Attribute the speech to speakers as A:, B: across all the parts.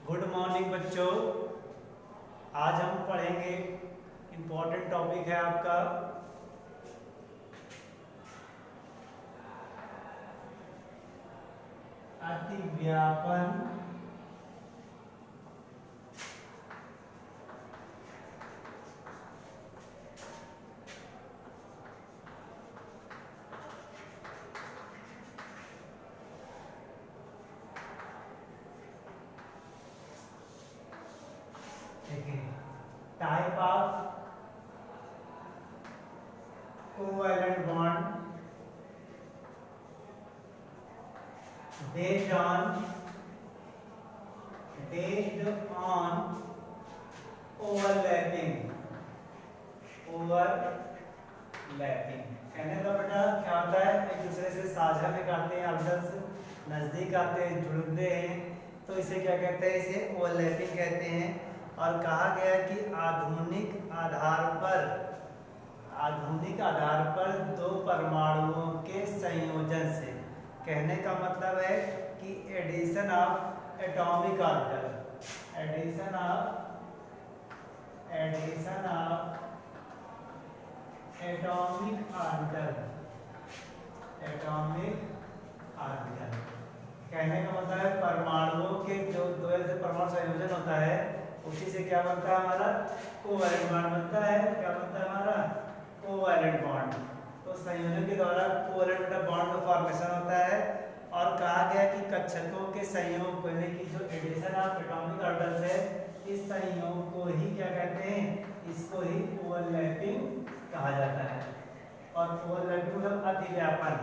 A: Good morning बच्चों। आज हम पढ़ेंगे इम्पोर्टेंट टॉपिक है आपका अतिव्यापन type of covalent bond based on overlapping कहने का बेटा क्या होता है, एक दूसरे से साझा में करते हैं, ऑर्बिटल्स नजदीक आते हैं, जुड़ते हैं, तो इसे क्या कहते हैं, इसे ओवरलैपिंग कहते हैं। और कहा गया है कि आधुनिक आधार पर दो परमाणुओं के संयोजन से, कहने का मतलब है कि एडिशन ऑफ एटॉमिक ऑर्बिटल कहने का मतलब है परमाणुओं के जो दो ऐसे परमाणु संयोजन होता है उसी से क्या बनता है, हमारा कोवैलेंट बॉन्ड बनता है। क्या बनता है, हमारा कोवैलेंट बॉन्ड। तो संयोजन के द्वारा कोवैलेंट बॉन्ड का फॉर्मेशन होता है। और कहा गया कि कक्षकों के संयोग को, यानी कि जो एडिशन ऑफ एटॉमिक ऑर्बिटल्स है, इस संयोग को ही क्या कहते हैं, इसको ही ओवरलैपिंग कहा जाता है। और ओवरलैपिंग मतलब अतिव्यापन।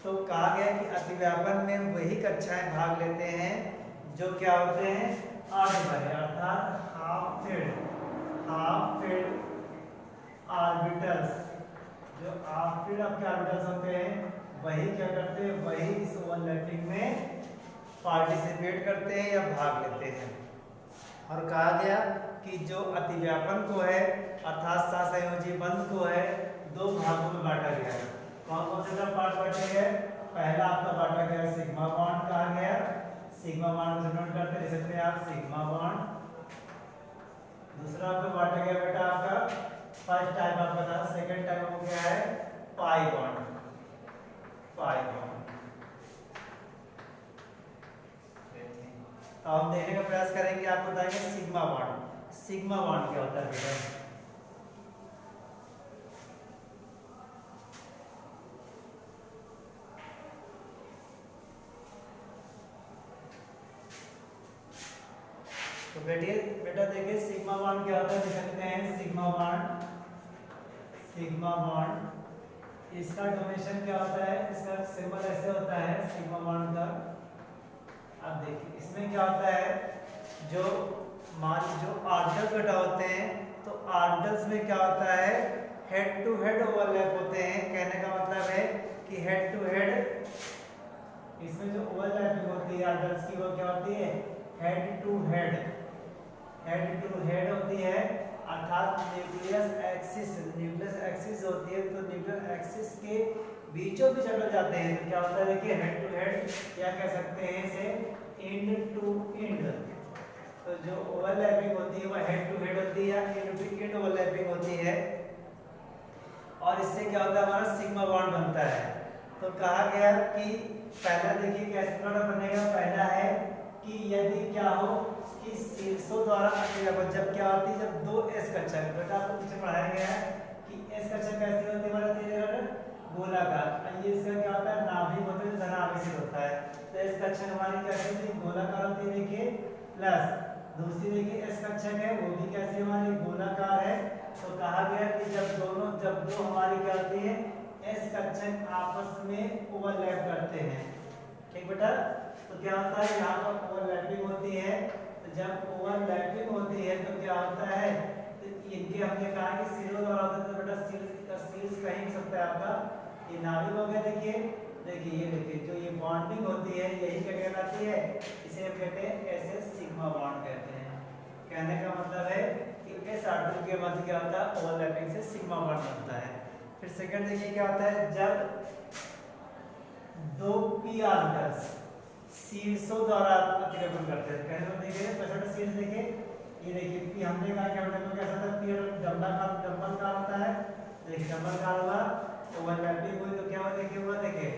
A: तो कहा गया कि अतिव्यापन में वही कक्षाएं भाग लेते हैं जो क्या होते हैं, अर्धभरे अर्थात हाफ फील्ड ऑर्बिटल्स। जो हाफ फील्ड आपके ऑर्बिटल्स होते हैं वही क्या करते हैं, वही इस ओवरलैपिंग में पार्टिसिपेट करते हैं या भाग लेते हैं। और कहा गया कि जो अतिव्यापन को है अर्थात सहसंयोजी बंध को है, दो भागों में बांटा गया है। कौन कौन से पार्ट बांटे गए, पहला आपका बांटा गया सिग्मा बॉन्ड, कहा गया सिग्मा बॉन्ड को नोट करते हैं, लिखते हैं आप सिग्मा बॉन्ड। दूसरा आपका बांटा गया बेटा आपका फर्स्ट टाइप आपका था, सेकंड टाइप आपको क्या है, पाई बॉन्ड। तो हम देखने का प्रयास करेंगे, आपको बताएंगे सिग्मा बॉन्ड क्या होता है बेटा। तो बेटा देखिए सिग्मा बॉन्ड क्या होता है, देख सकते हैं सिग्मा बॉन्ड इसका डोनेशन क्या होता है, इसका सिंबल ऐसे होता है सिग्मा बॉन्ड का। अब देखिए इसमें क्या होता है, जो ऑर्बिटल कटा होते हैं तो ऑर्बिटल्स में क्या होता है, हेड टू हेड ओवरलैप होते हैं। कहने का मतलब है कि हेड टू हेड इसमें जो ओवरलैपिंग होती है ऑर्बिटल्स की वो क्या होती है, हेड टू हेड होती है। अर्थात न्यूक्लियस एक्सिस होती है, तो न्यूक्लियस एक्सिस के बीचों बीच अगर जाते हैं तो क्या होता है, देखिए हेड टू हेड, या कह सकते हैं इसे एंड टू एंड। तो जो ओवरलैपिंग होती है वो हेड टू हेड होती है या एंड टू एंड ओवरलैपिंग होती है। और इससे क्या होता है, हमारा सिग्मा बॉन्ड बनता है। तो कहा गया कि पहला देखिए कैसे बनेगा, पहला है कि यदि क्या हो कि शीर्षों द्वारा अतिव्यापन, जब क्या होती है, जब दो एस कक्षक, बेटा आपको पीछे पढ़ाया गया है कि एस कक्षक कैसे होती है, गोलाकार। ये इसका क्या होता है, नाभिक होता है, धनावेशित होता है। तो एस कक्षक हमारी कैसे होती है, गोलाकार होती है। देखिए प्लस दूसरी देखिए एस कक्षक है वो भी कैसे हमारी गोलाकार है। तो कहा गया कि जब दो हमारी क्या होती है, एस कक्षक आपस में ओवरलैप करते हैं, ठीक बेटा। तो क्या होता है, यहाँ पर ओवरलैपिंग होती है। तो जब ओवरलैपिंग होती है तो क्या होता है, तो इनके हमने कहा कि सिरों द्वारा होता है, तो बेटा शीर्ष कहीं सकता है आपका ये नाभिक हो गया। देखिए ये देखिए जो ये बॉन्डिंग होती है यही क्या कहलाती है, इसे हम कहते हैं ऐसे सिग्मा बॉन्ड कहते हैं। कहने का मतलब है कि इस ऑर्बिटल के मध्य क्या होता है, ओवरलैपिंग से सिग्मा बॉन्ड बनता है। फिर सेकंड देखिए क्या होता है, जब दो पी ऑर्बिटल्स शीर्षों द्वारा अतिक्रमण करते हैं। कहने को देखिए पैसा शीर्ष देखिए, ये देखिए पी हमने कहा क्या होता कैसा था, पी डबल का होता है, देखिए डबल का होगा ओवरलैपिंग हुई तो क्या हुआ देखिए, हुआ देखिए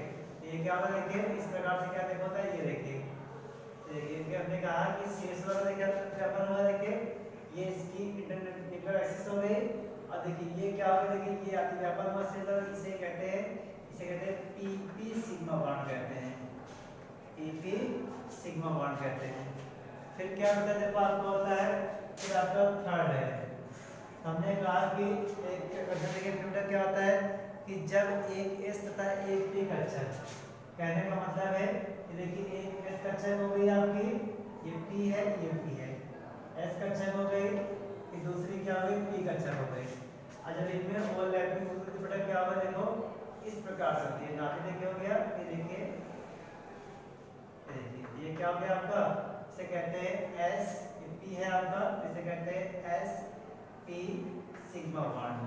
A: ये क्या हुआ देखिए, इस प्रकार से क्या देखो होता है, ये देखिए देखिए हमने कहा कि शीर्ष द्वारा क्या अतिक्रमण हुआ, देखिए ये इसकी इंटरनेट एक्सिस हो गई, और देखिए ये क्या होगा देखिए, ये अतिव्यापन हुआ शीर्ष द्वारा, इसे कहते हैं पीपी सिग्मा बॉन्ड कहते हैं, पीपी सिग्मा बॉन्ड कहते हैं। फिर क्या होता है, जब आपको होता है, फिर आपका थर्ड है, हमने कहा कि एक कंप्यूटर क्या होता है कि जब एक एस तथा एक पी कक्षक, कहने का मतलब है कि देखिए एक एस कक्षक हो गई आपकी, ये पी है ये पी है, एस कक्षक हो गई, ये दूसरी क्या हो गई पी कक्षक हो गई, और जब इनमें ओवरलैपिंग होगी तो क्या होगा देखो इस प्रकार से होती है, नाभि देखिए हो गया, ये देखिए ये क्या हो गया आपका, इसे कहते हैं एस, ये पी है आपका, इसे कहते हैं एस पी सिग्मा बॉन्ड।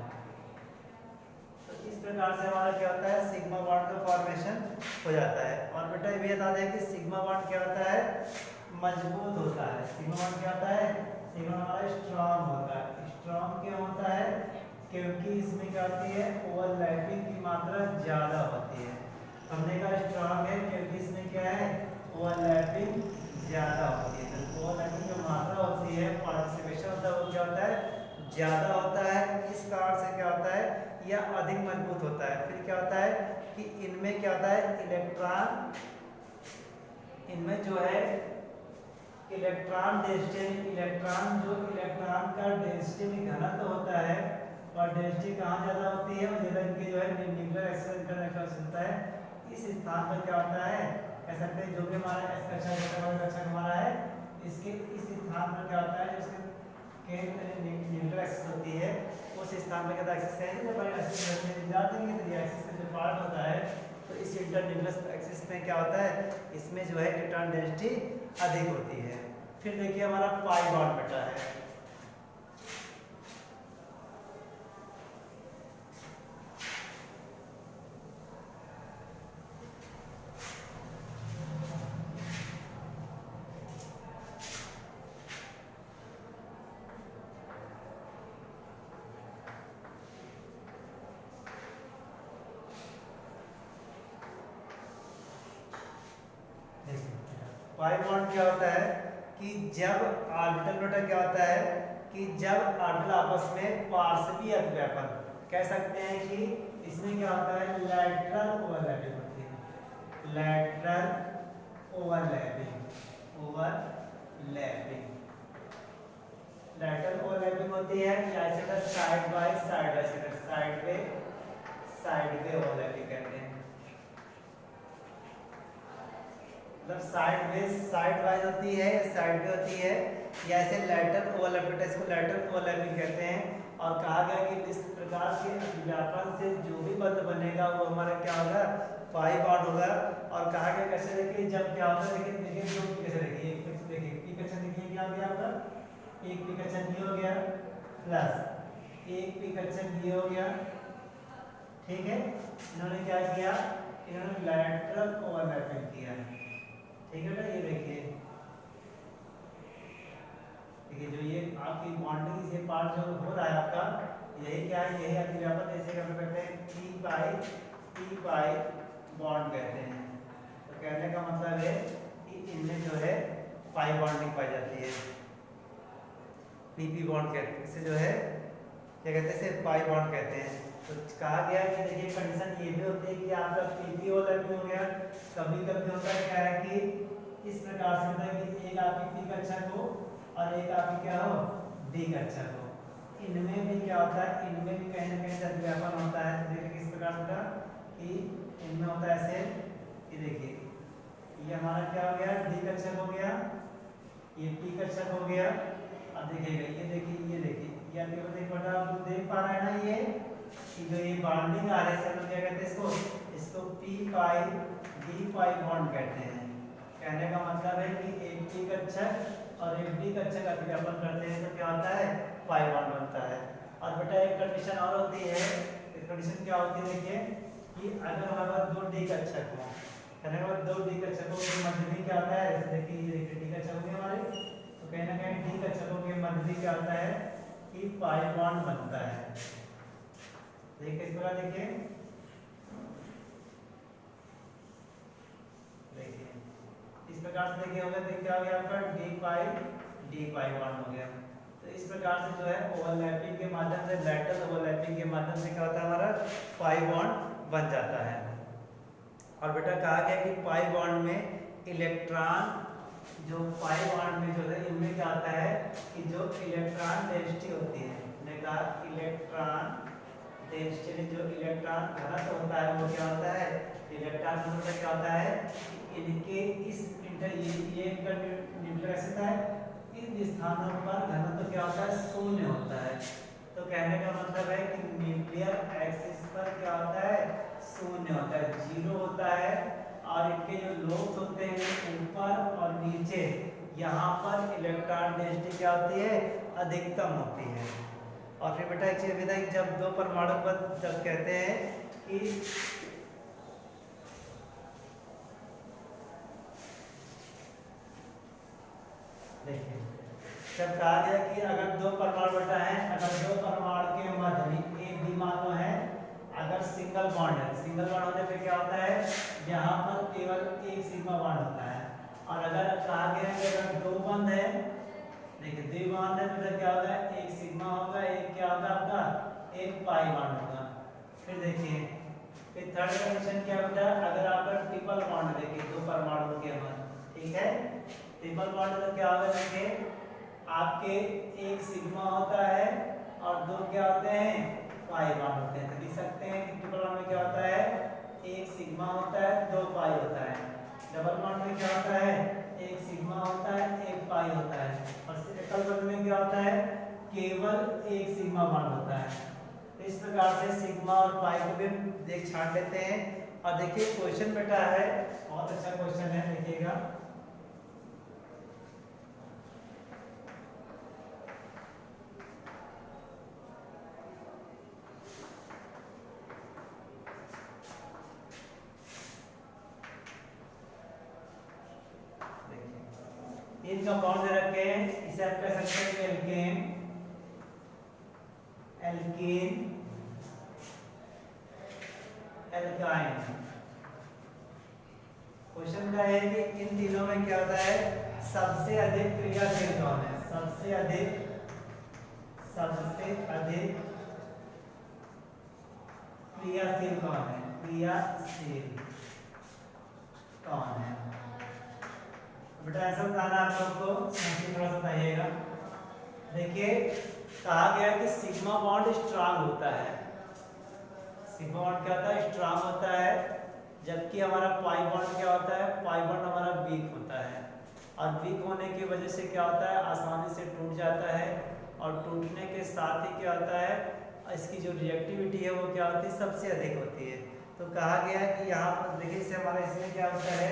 A: तो इस प्रकार से हमारा क्या होता है, सिग्मा बॉन्ड का फॉर्मेशन हो जाता है। और बेटा ये भी बता दें कि सिग्मा बॉन्ड क्या होता है, मजबूत होता है। सिग्मा बॉन्ड क्या होता है, सिग्मा हमारा स्ट्रांग होता है। स्ट्रांग क्यों होता है, क्योंकि इसमें क्या होती है, ओवरलैपिंग की मात्रा ज्यादा होती है। हमने कहा स्ट्रांग है क्योंकि इसमें क्या है, ओवरलैपिंग ज्यादा होती है। तो ओवरलैपिंग जो मात्रा होती है, पार्टिसिपेशन होता है, वो क्या होता है, ज्यादा होता है। इस कारण से क्या होता है, यह अधिक मजबूत होता है। फिर क्या होता है कि इनमें क्या होता है, इलेक्ट्रॉन, इनमें जो है इलेक्ट्रॉन डेंसिटी, इलेक्ट्रॉन जो इलेक्ट्रॉन का डेंसिटी घनत्व होता है, और डेंसिटी कहाँ ज्यादा होती है, ज्यादा इनके जो है न्यूक्लियर एक्सिस इंटरनेशनल होता है। इस स्थान पर क्या होता है, कह सकते हैं जो भी हमारा एस कक्षा हमारा है, इसके इस स्थान पर क्या होता है, जिसके न्यूक्लियर एक्सिस होती है, उस स्थान पर क्या एक्सिस कहेंगे, जब हम एक्सिस में जा देंगे तो ये एक्सिस का जो पार्ट होता है, तो इस इंटरन्यूक्लियर एक्सिस में क्या होता है, इसमें जो है इलेक्ट्रॉन डेंसिटी अधिक होती है। फिर देखिए हमारा पाई बॉन्ड बेटा है, पाई बॉन्ड क्या होता है कि जब ऑर्बिटल बेटा क्या होता है कि जब ऑर्बिटल आपस में पार्श्वीय अतिव्यापन, कह सकते हैं कि इसमें क्या होता है, लैटरल ओवरलैपिंग होती है, लैटरल ओवरलैपिंग होती है, या ऐसे side by side, side way overlapping कहते हैं। मतलब साइड वाइज होती है, साइड पे होती है, या ऐसे लैटरल ओवरलैपिंग, इसको लैटरल ओवरलैपिंग कहते हैं। और कहा गया कि इस प्रकार के अतिव्यापन से जो भी बंध बनेगा वो हमारा क्या होगा, पाई बॉन्ड होगा। और कहा गया कैसे, देखिए जब क्या होता है, देखिए जो कैसे देखिए, देखिए पी कक्षक देखिए क्या हो गया आपका, एक पी कक्षक ये हो गया प्लस एक पी कक्षक ये हो गया, ठीक है। इन्होंने क्या किया, इन्होंने लैटरल ओवरलैपिंग किया, ठीक है बेटा। ये देखिए जो ये आपकी बॉन्डिंग, ये पार्ट जो हो रहा है आपका, यही क्या है, यही अतिव्यापन, जैसे हम कहते हैं पी पाई बॉन्ड कहते हैं। तो कहने का मतलब है कि इनमें जो है पाई बॉन्डिंग पाई जाती है, पीपी बॉन्ड कहते हैं, इसे जो है क्या कहते हैं, इसे पाई बॉन्ड कहते हैं। तो कहा गया कि देखिए कंडीशन ये भी होती है कि आपका पीपी ओवरलैपिंग हो गया, कभी कभी होता है क्या है कि इस प्रकार से होता है कि एक आपकी पी कक्षक हो और एक आपकी क्या हो, डी कक्षक हो। इनमें भी क्या होता है, इनमें भी कहीं ना कहीं अतिव्यापन होता है। देखिए किस प्रकार से कि इनमें होता है ऐसे, ये देखिए ये हमारा क्या हो गया, डी कक्षक हो गया, ये पी कक्षक हो गया। अब देखिएगा ये देखिए ये आप देख पा रहे हैं ना, ये कि जो ये बॉन्डिंग आ रही है, हम क्या कहते हैं इसको पी पाई डी पाई बॉन्ड कहते हैं। कहने का मतलब है कि एक पी कक्षक और एक डी कक्षक अतिव्यापन करते हैं तो क्या होता है, पाई बॉन्ड बनता है। और बेटा एक कंडीशन और होती है, इस कंडीशन क्या होती है देखिए कि अगर हमारे पास दो डी कक्षक हो, कहने का दो डी कक्षकों के मध्य में क्या होता है, जैसे देखिए ये देखिए डी कक्षक होंगे हमारे, तो कहीं ना कहीं डी कक्षकों के मध्य में क्या होता है कि पाई बॉन्ड बनता है। देखिए इस प्रकार देखिए इस प्रकार से देखिए होगा, देखिए क्या हो गया आपका डी पाई बॉन्ड हो गया। तो इस प्रकार से जो है ओवरलैपिंग के माध्यम से, लैटरल ओवरलैपिंग के माध्यम से क्या होता है हमारा पाई बॉन्ड बन जाता है। और बेटा कहा गया कि पाई बॉन्ड में इलेक्ट्रॉन, जो पाई बॉन्ड में जो है इनमें क्या होता है कि जो इलेक्ट्रॉन डेंसिटी होती है, मैंने कहा इलेक्ट्रॉन डेंसिटी, जो इलेक्ट्रॉन घनत्व होता है वो क्या होता है, इलेक्ट्रॉन घनत्व क्या होता है, इनके इस ये इनका न्यूक्लियर एक्सिस है, इन स्थानों पर घनत्व क्या होता है, शून्य होता है। तो कहने का मतलब है कि न्यूक्लियर एक्सिस पर क्या होता है, शून्य होता है, जीरो होता है। और इनके जो लोब्स होते हैं ऊपर और नीचे, यहाँ पर इलेक्ट्रॉन डेंसिटी क्या होती है, अधिकतम होती है। और फिर बेटा एक चीज भी था कि जब दो परमाणु पर जब कहते हैं कि देखिए जब कहा गया कि अगर दो परमाणु बेटा है, अगर दो परमाणु के मध्य में एक द्विमानो है, अगर सिंगल बॉन्ड है, सिंगल बॉन्ड होने पे क्या होता है, यहाँ पर केवल एक सिग्मा बॉन्ड होता है। और अगर कहा गया कि अगर दो बॉन्ड है, देखिए द्विबॉन्ड है तो क्या होगा, एक सिग्मा होगा, एक क्या होगा आपका, एक पाई बॉन्ड होगा। फिर देखिए फिर थर्ड कंडीशन क्या होता है, अगर आपका ट्रिपल बॉन्ड देखिए दो परमाणु के मध्य, ठीक है, ट्रिपल बॉन्ड तो क्या होगा, देखिए आपके एक सिग्मा होता है और दो क्या होते हैं, पाई बॉन्ड होते हैं। तो लिख सकते हैं कि ट्रिपल बॉन्ड में क्या होता है, एक सिग्मा होता है, दो पाई होता है। डबल बॉन्ड में क्या होता है, एक सिग्मा होता है, एक पाई होता है। और एकल बॉन्ड में क्या होता है, केवल एक सिग्मा बॉन्ड होता है। तो इस प्रकार से सिग्मा और पाई को भी देख छांट लेते हैं। और देखिए क्वेश्चन बेटा है, बहुत अच्छा क्वेश्चन है, देखिएगा तीन कंपाउंड दे रखे हैं, इसे आप कह सकते हैं एल्केन, एल्कीन, एल्काइन। क्वेश्चन का है कि इन तीनों में क्या होता है, सबसे अधिक क्रियाशील कौन है, सबसे अधिक क्रियाशील कौन है, क्रियाशील कौन है। बेटा ऐसा बताना आप लोग को, थोड़ा सा बताइएगा। देखिए कहा गया कि सिग्मा बॉन्ड स्ट्रांग होता है, सिग्मा बॉन्ड क्या होता है, स्ट्रांग होता है, जबकि हमारा पाई बॉन्ड क्या होता है, पाई बॉन्ड हमारा वीक होता है। और वीक होने की वजह से क्या होता है, आसानी से टूट जाता है। और टूटने के साथ ही क्या होता है, इसकी जो रिएक्टिविटी है वो क्या होती है, सबसे अधिक होती है। तो कहा गया है कि यहाँ पर देखिए इससे हमारा इसमें क्या होता है,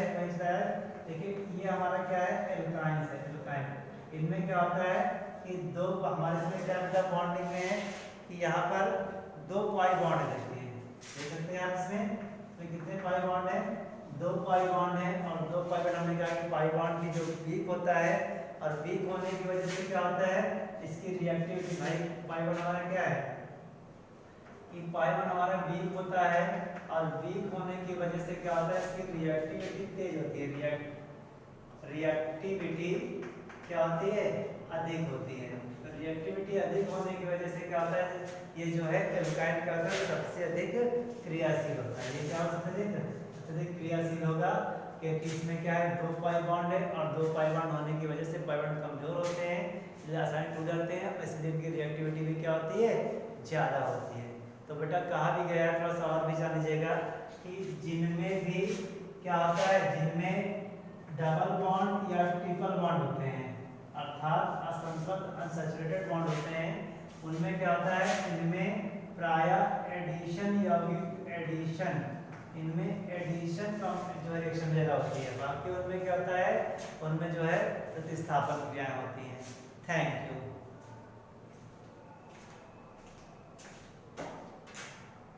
A: देखिए ये हमारा क्या है, एल्काइन है, एल्काइन। इनमें क्या होता है कि दो हमारे इसमें क्या होता है बॉन्डिंग में है कि यहाँ पर दो पाई बॉन्ड रहती है, देख सकते हैं आप इसमें तो कितने पाई बॉन्ड है, दो पाई बॉन्ड है। और दो पाई बॉन्ड हमने कहा कि पाई बॉन्ड की जो वीक होता है, और वीक होने की वजह से क्या होता है, इसकी रिएक्टिविटी, भाई पाई बॉन्ड हमारा क्या है कि पाई बॉन्ड हमारा वीक होता है। और वीक होने की वजह से क्या होता है, इसकी रिएक्टिविटी तेज होती है, रिएक्टिविटी क्या होती है, अधिक होती है। तो रिएक्टिविटी अधिक होने की वजह से क्या होता है, ये जो है एल्काइन का सबसे अधिक क्रियाशील होता है। ये क्या सबसे अधिक क्रियाशील होगा क्योंकि इसमें क्या है, दो पाई बॉन्ड है, और दो पाई बॉन्ड होने की वजह से पाई बॉन्ड कमजोर होते हैं, इसलिए आसानी टूट जाते हैं, इसलिए इनकी रिएक्टिविटी भी क्या होती है, ज़्यादा होती है। तो बेटा कहा भी गया है, थोड़ा सा और भी जान लीजिएगा कि जिनमें भी क्या होता है, जिनमें डबल बॉन्ड या ट्रिपल बॉन्ड होते हैं, अर्थात असंतृप्त अनसैचुरेटेड बॉन्ड होते हैं, उनमें क्या होता है, इनमें प्रायः एडिशन या एडिशन, इनमें एडिशन का जो है रिएक्शन ज़्यादा होती है, बाकी उनमें क्या होता है, उनमें जो है प्रतिस्थापन क्रियाएं होती हैं। Thank you.